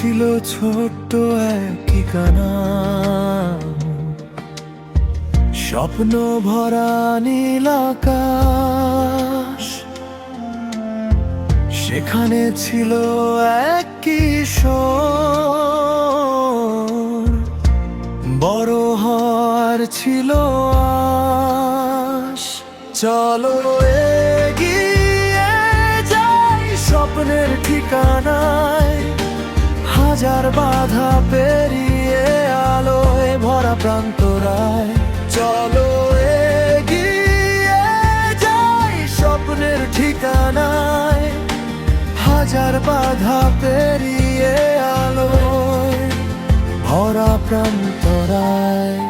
ছিল ছোট্ট এক ঠিকানা, স্বপ্ন ভরা নীল আকাশ। সেখানে ছিল এক কিশোর, বড় হওয়ার ছিল আশ। চলো এগিয়ে যাই স্বপ্নের ঠিকানায়, হাজার বাধা পেরিয়ে আলোয় ভরা প্রান্তরায়। চলো এগিয়ে যাই স্বপ্নের ঠিকানায়, হাজার বাধা পেরিয়ে আলোয় ভরা প্রান্তরায়।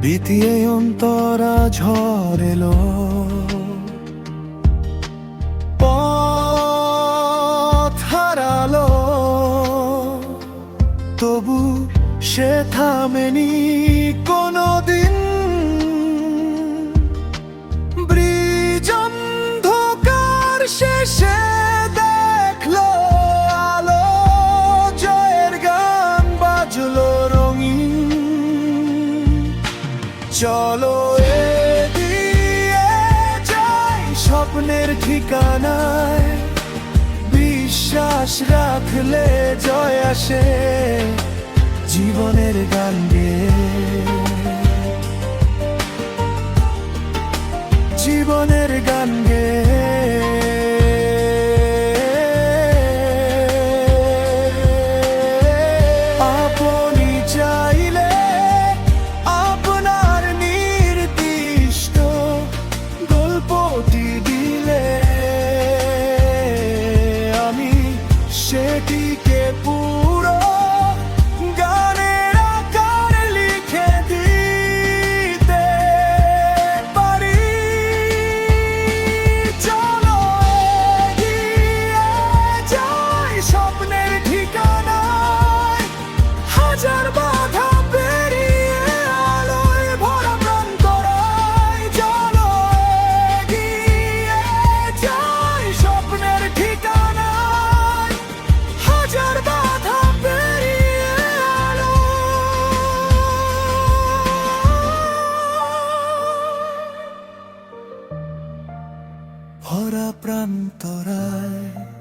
বিতিয়ে অন্তরা ঝড় এলো, পথ হারালো, তবু সে থামেনি কোনোদিন। ব্রিজ অন্ধকার শেষে দেখলো আলো, জয়ের গান বাজলো রঙিন। চলো এগিয়ে যাই স্বপ্নের ঠিকানায়, বিশ্বাস রাখলে জয় আসে জীবনের গান গেয়ে। জীবনের গান গেয়ে। আপনি চাইলে আপনার নির্দিষ্ট গল্পটি দিলে, আমি সেটিকে পুরো গানের আকার লিখে দিতে পারি। চলো এগিয়ে যাই স্বপ্নের ঠিকানায়, হাজার বাধা পেরিয়ে আলোয় ভরা প্রান্তরায়। চলো এগিয়ে যাই স্বপ্নের ঠিকানায়, হাজার বাধা পেরিয়ে আলোয় ভরা প্রান্তরায়।